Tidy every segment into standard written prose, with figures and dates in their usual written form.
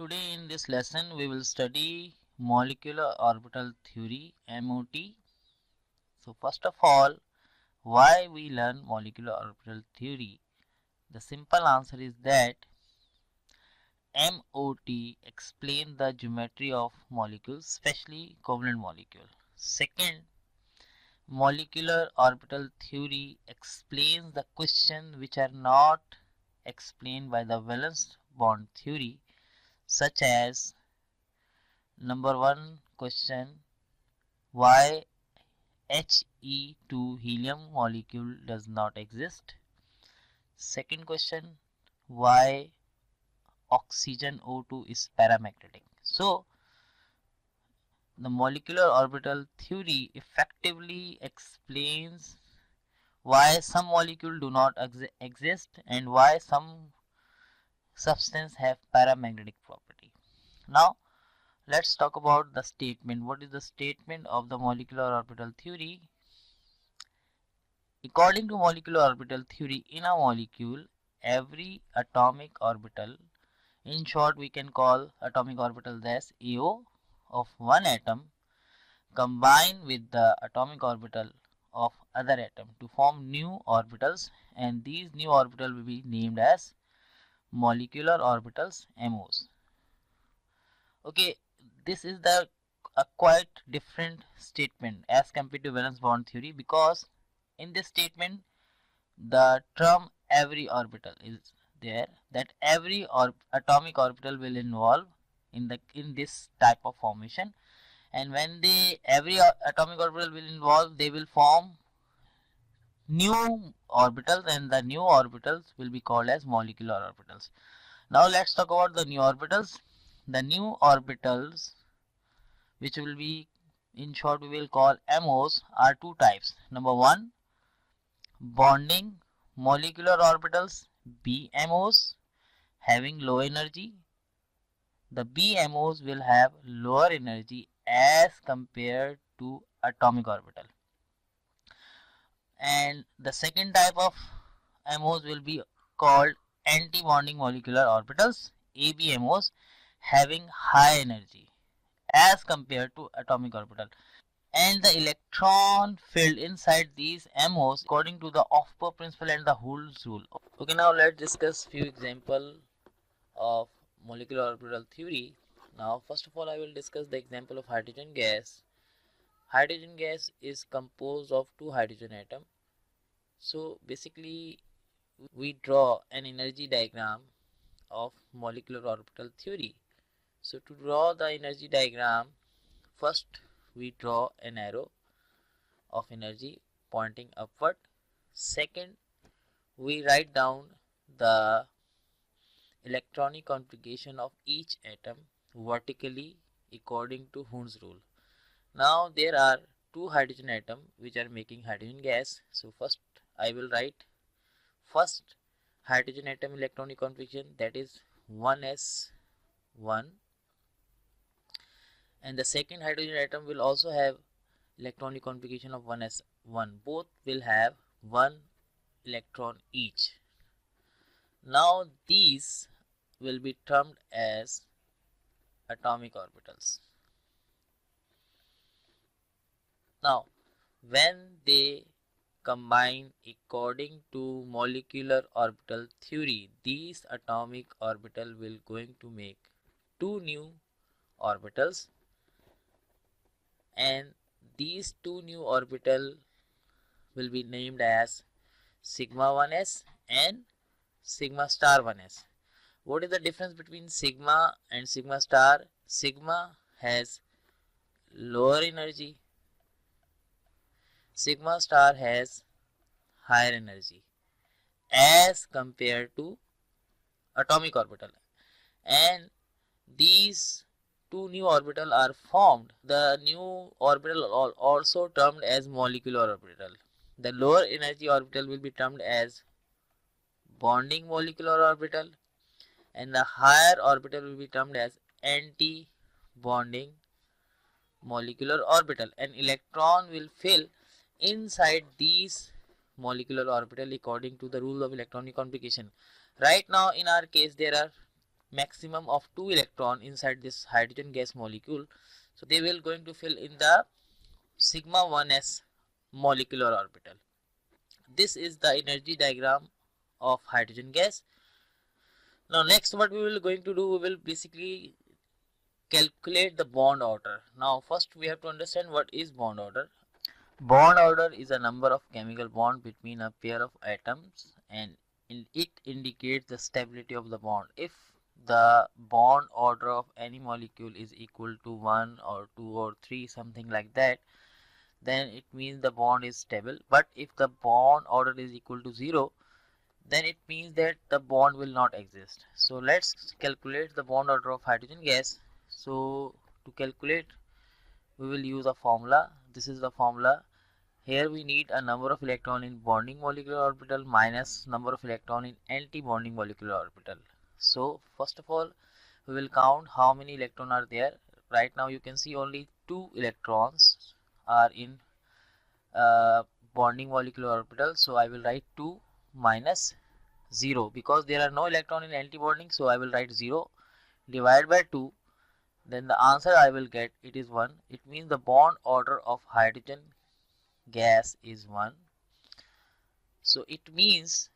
Today in this lesson we will study molecular orbital theory MOT. So first of all, why we learn molecular orbital theory? The simple answer is that MOT explains the geometry of molecules, especially covalent molecule. Second, molecular orbital theory explains the questions which are not explained by the valence bond theory, such as number one question, why He2 helium molecule does not exist. Second question, why oxygen O2 is paramagnetic. So the molecular orbital theory effectively explains why some molecules do not exist and why some substance have paramagnetic property. Now let's talk about the statement. What is the statement of the molecular orbital theory? According to molecular orbital theory, in a molecule, every atomic orbital, in short we can call atomic orbitals as AO of one atom, combine with the atomic orbital of other atom to form new orbitals, and these new orbitals will be named as molecular orbitals MOs. Okay, this is the a quite different statement as compared to valence bond theory, because in this statement the term every orbital is there, that every atomic orbital will involve in this type of formation, and when they every atomic orbital will involve, they will form new orbitals, and the new orbitals will be called as molecular orbitals. Now let's talk about the new orbitals. The new orbitals, which will be in short we will call MOs, are two types. Number one, bonding molecular orbitals BMOs having low energy. The BMOs will have lower energy as compared to atomic orbital. And the second type of MOs will be called anti-bonding molecular orbitals ABMOs having high energy as compared to atomic orbital. And the electron field inside these MOs according to the Aufbau principle and the Hooke's rule. Okay, now let's discuss few examples of molecular orbital theory. Now first of all I will discuss the example of hydrogen gas. Hydrogen gas is composed of two hydrogen atoms. So basically we draw an energy diagram of molecular orbital theory. So to draw the energy diagram, first we draw an arrow of energy pointing upward. Second, we write down the electronic configuration of each atom vertically according to Hooke's rule. Now there are two hydrogen atoms which are making hydrogen gas. So first I will write first hydrogen atom electronic configuration, that is 1s1, and the second hydrogen atom will also have electronic configuration of 1s1. Both will have one electron each. Now these will be termed as atomic orbitals. Now when they combine according to molecular orbital theory, these atomic orbital will going to make two new orbitals, and these two new orbital will be named as sigma 1s and sigma star 1s. What is the difference between sigma and sigma star? Sigma has lower energy, sigma star has higher energy as compared to atomic orbital, and these two new orbital are formed. The new orbital are also termed as molecular orbital. The lower energy orbital will be termed as bonding molecular orbital, and the higher orbital will be termed as anti-bonding molecular orbital. An electron will fill inside these molecular orbital according to the rule of electronic configuration. Right now in our case there are maximum of 2 electron inside this hydrogen gas molecule, so they will going to fill in the sigma 1s molecular orbital. This is the energy diagram of hydrogen gas. Now next what we will going to do, we will basically calculate the bond order. Now first we have to understand what is bond order. Bond order is a number of chemical bond between a pair of atoms, and it indicates the stability of the bond. If the bond order of any molecule is equal to 1 or 2 or 3, something like that, then it means the bond is stable. But if the bond order is equal to 0, then it means that the bond will not exist. So let's calculate the bond order of hydrogen gas. So to calculate, we will use a formula. This is the formula. Here we need a number of electron in bonding molecular orbital minus number of electron in anti-bonding molecular orbital. So first of all, we will count how many electrons are there. Right now you can see only 2 electrons are in bonding molecular orbital. So I will write 2 minus 0 because there are no electron in anti-bonding. So I will write 0 divided by 2. Then the answer I will get, it is 1. It means the bond order of hydrogen gas is 1. So it means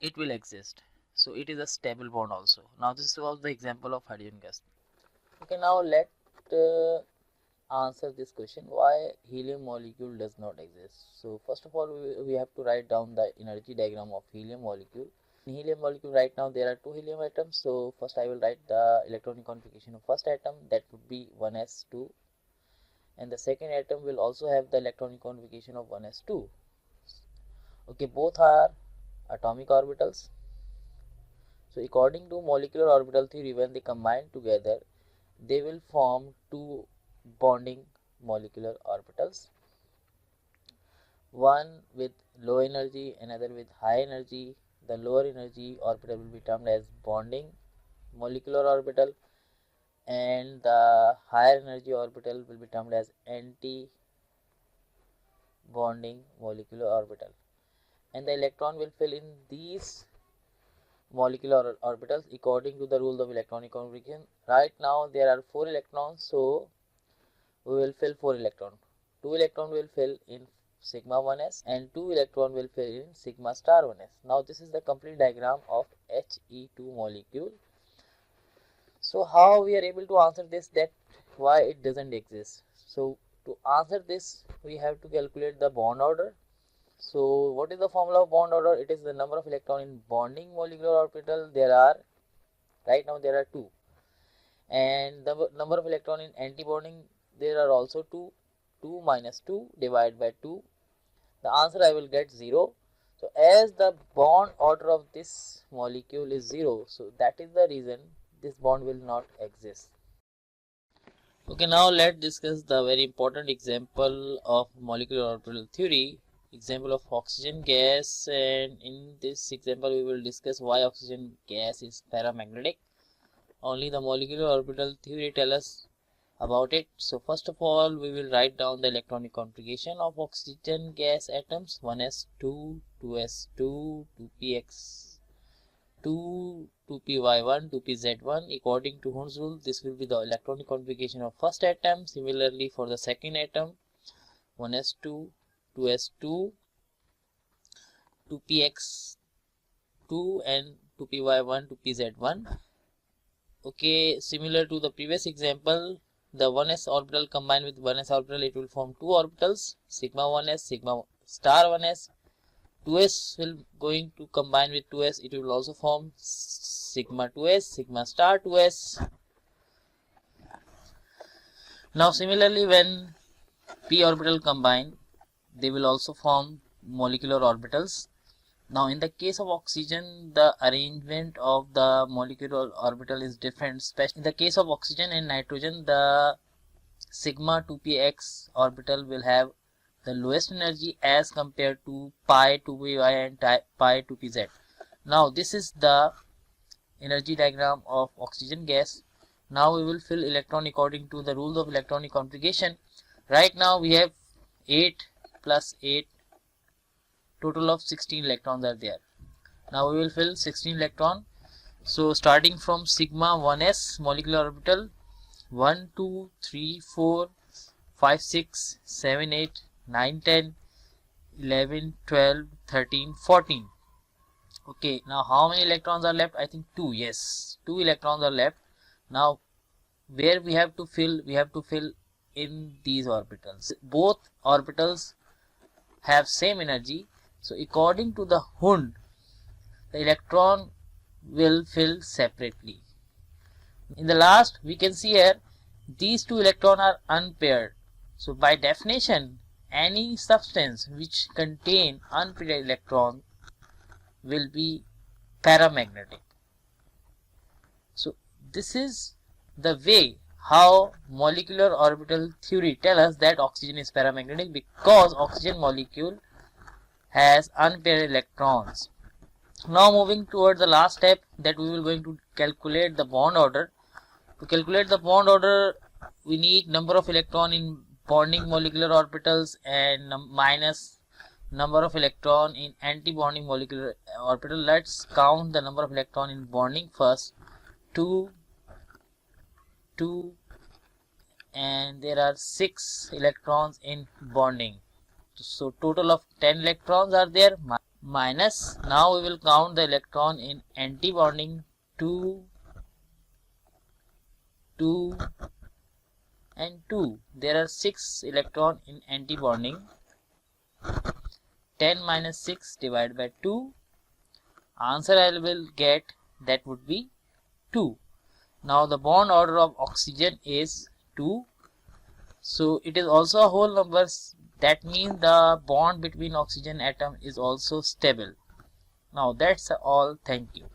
it will exist. So it is a stable bond also. Now this was the example of hydrogen gas. Okay, now let answer this question, why helium molecule does not exist. So first of all, we have to write down the energy diagram of helium molecule. In helium molecule right now there are 2 helium atoms. So first I will write the electronic configuration of first atom, that would be 1s2, and the second atom will also have the electronic configuration of 1s2. Okay, both are atomic orbitals. So according to molecular orbital theory, when they combine together, they will form 2 bonding molecular orbitals, one with low energy, another with high energy. The lower energy orbital will be termed as bonding molecular orbital, and the higher energy orbital will be termed as anti-bonding molecular orbital. And the electron will fill in these molecular orbitals according to the rules of electronic configuration. Right now there are 4 electrons, so we will fill 4 electrons. 2 electrons will fill in sigma 1s and 2 electrons will fill in sigma star 1s. Now this is the complete diagram of He2 molecule. So how we are able to answer this, that why it doesn't exist? So to answer this, we have to calculate the bond order. So what is the formula of bond order? It is the number of electrons in bonding molecular orbital. Right now there are 2, and the number of electrons in anti-bonding, there are also 2. 2 minus 2 divided by 2. The answer I will get 0. So as the bond order of this molecule is 0, so that is the reason this bond will not exist. Okay, now let's discuss the very important example of molecular orbital theory, example of oxygen gas, and in this example we will discuss why oxygen gas is paramagnetic. Only the molecular orbital theory tell us about it. So first of all, we will write down the electronic configuration of oxygen gas atoms: 1s2, 2s2, 2px2, 2py1, 2pz1. According to Hund's rule, this will be the electronic configuration of first atom. Similarly for the second atom, 1s2, 2s2, 2px2 and 2py1, 2pz1. Okay, similar to the previous example, the 1s orbital combined with 1s orbital, it will form 2 orbitals, sigma 1s, sigma star 1s. 2s will going to combine with 2s, it will also form sigma 2s, sigma star 2s. Now similarly, when p orbital combine, they will also form molecular orbitals. Now in the case of oxygen, the arrangement of the molecular orbital is different. Especially in the case of oxygen and nitrogen, the sigma 2px orbital will have the lowest energy as compared to pi 2py and pi 2pz. Now this is the energy diagram of oxygen gas. Now we will fill electron according to the rules of electronic configuration. Right now we have 8 plus 8, total of 16 electrons are there. Now we will fill 16 electron. So starting from sigma 1s molecular orbital 1, 2, 3, 4, 5, 6, 7, 8, 9, 10, 11, 12, 13, 14. Okay, now how many electrons are left? I think 2. Yes, 2 electrons are left. Now where we have to fill? We have to fill in these orbitals. Both orbitals have same energy. So according to the Hund, the electron will fill separately. In the last, we can see here these two electrons are unpaired. So by definition, any substance which contain unpaired electron will be paramagnetic. So this is the way how molecular orbital theory tells us that oxygen is paramagnetic, because oxygen molecule has unpaired electrons. Now moving toward the last step, that we will going to calculate the bond order. To calculate the bond order, we need number of electron in bonding molecular orbitals and minus number of electron in anti-bonding molecular orbital. Let's count the number of electron in bonding first. 2, and there are 6 electrons in bonding. So total of 10 electrons are there, minus, now we will count the electron in anti-bonding. 2, and 2. There are 6 electrons in anti-bonding. 10 minus 6 divided by 2. Answer I will get, that would be 2. Now the bond order of oxygen is 2. So it is also a whole number. That means the bond between oxygen atom is also stable. Now that's all. Thank you.